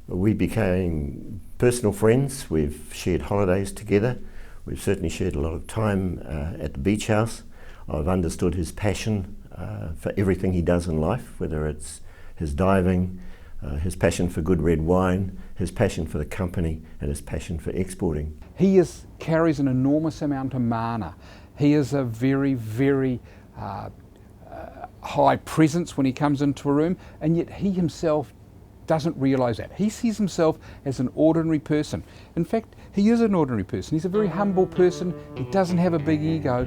We became personal friends. We've shared holidays together. We've certainly shared a lot of time at the beach house. I've understood his passion for everything he does in life, whether it's his diving, his passion for good red wine, his passion for the company, and his passion for exporting. He carries an enormous amount of mana. He is a very, very high presence when he comes into a room, and yet he himself doesn't realise that. He sees himself as an ordinary person. In fact, he is an ordinary person. He's a very humble person. He doesn't have a big ego.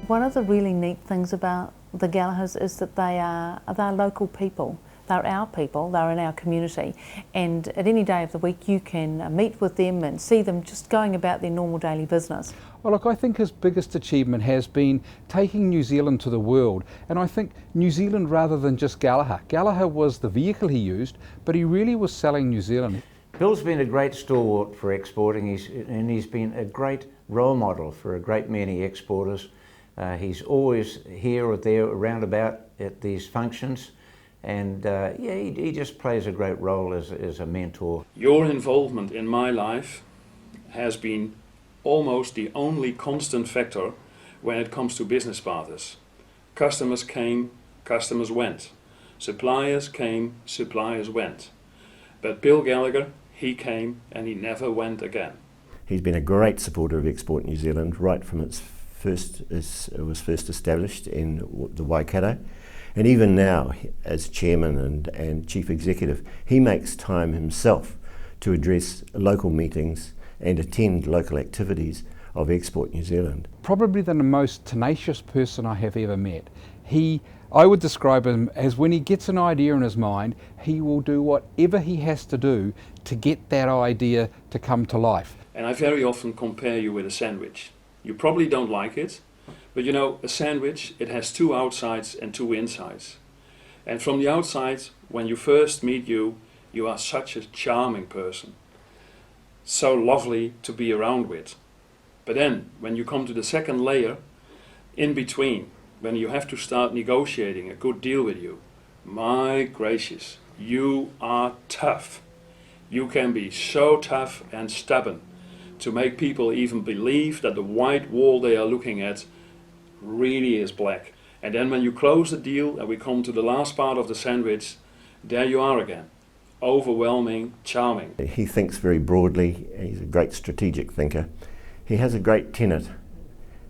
One of the really neat things about the Gallaghers is that they're local people. They're our people, they're in our community, and at any day of the week you can meet with them and see them just going about their normal daily business. Well, look, I think his biggest achievement has been taking New Zealand to the world, and I think New Zealand rather than just Gallagher. Gallagher was the vehicle he used, but he really was selling New Zealand. Bill's been a great stalwart for exporting, and he's been a great role model for a great many exporters. He's always here or there, around about at these functions, and he just plays a great role as a mentor. Your involvement in my life has been almost the only constant factor when it comes to business partners. Customers came, customers went. Suppliers came, suppliers went. But Bill Gallagher, he came and he never went again. He's been a great supporter of Export New Zealand right from it was first established in the Waikato, and even now as chairman and chief executive, he makes time himself to address local meetings and attend local activities of Export New Zealand. Probably the most tenacious person I have ever met. I would describe him as, when he gets an idea in his mind, he will do whatever he has to do to get that idea to come to life. And I very often compare you with a sandwich. You probably don't like it, but you know, a sandwich, it has two outsides and two insides. And from the outside, when you first meet you, you are such a charming person. So lovely to be around with. But then, when you come to the second layer, in between, when you have to start negotiating a good deal with you, my gracious, you are tough. You can be so tough and stubborn to make people even believe that the white wall they are looking at really is black. And then when you close the deal and we come to the last part of the sandwich, there you are again. Overwhelming, charming. He thinks very broadly. He's a great strategic thinker. He has a great tenet.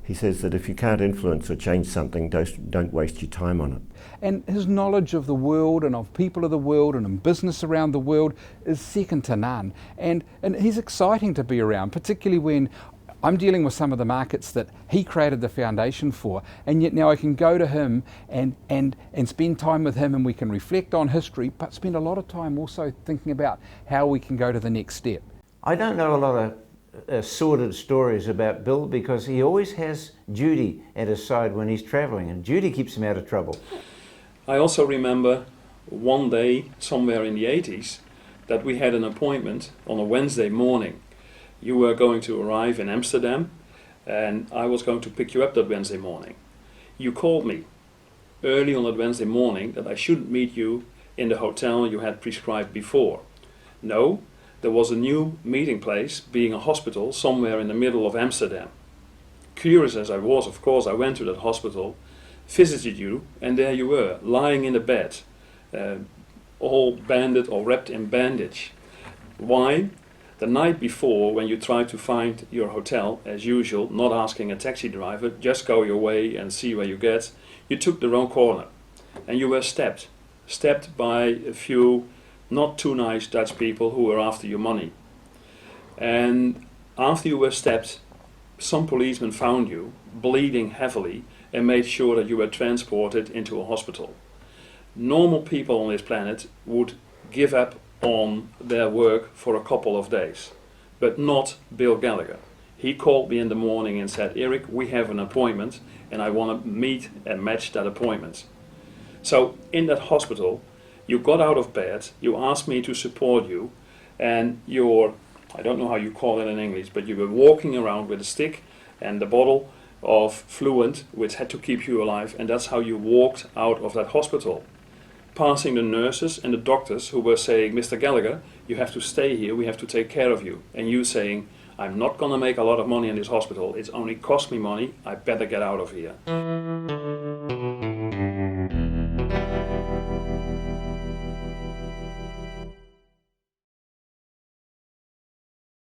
He says that if you can't influence or change something, don't waste your time on it. And his knowledge of the world and of people of the world and in business around the world is second to none. And he's exciting to be around, particularly when I'm dealing with some of the markets that he created the foundation for, and yet now I can go to him and spend time with him, and we can reflect on history, but spend a lot of time also thinking about how we can go to the next step. I don't know a lot of sordid stories about Bill, because he always has Judy at his side when he's travelling, and Judy keeps him out of trouble. I also remember one day, somewhere in the 80s, that we had an appointment on a Wednesday morning. You were going to arrive in Amsterdam, and I was going to pick you up that Wednesday morning. You called me early on that Wednesday morning that I shouldn't meet you in the hotel you had prescribed before. No, there was a new meeting place, being a hospital, somewhere in the middle of Amsterdam. Curious as I was, of course, I went to that hospital, visited you, and there you were, lying in a bed, all banded or wrapped in bandage. Why? The night before, when you tried to find your hotel, as usual, not asking a taxi driver, just go your way and see where you get, you took the wrong corner, and you were stabbed by a few not too nice Dutch people who were after your money. And after you were stabbed, some policemen found you, bleeding heavily, and made sure that you were transported into a hospital. Normal people on this planet would give up on their work for a couple of days, but not Bill Gallagher. He called me in the morning and said, "Eric, we have an appointment and I want to meet and match that appointment." So in that hospital, you got out of bed, you asked me to support you, and I don't know how you call it in English, but you were walking around with a stick and the bottle of fluid which had to keep you alive, and that's how you walked out of that hospital. passing the nurses and the doctors who were saying, Mr. Gallagher, you have to stay here, we have to take care of you. And you saying, I'm not going to make a lot of money in this hospital, it's only cost me money, I better get out of here.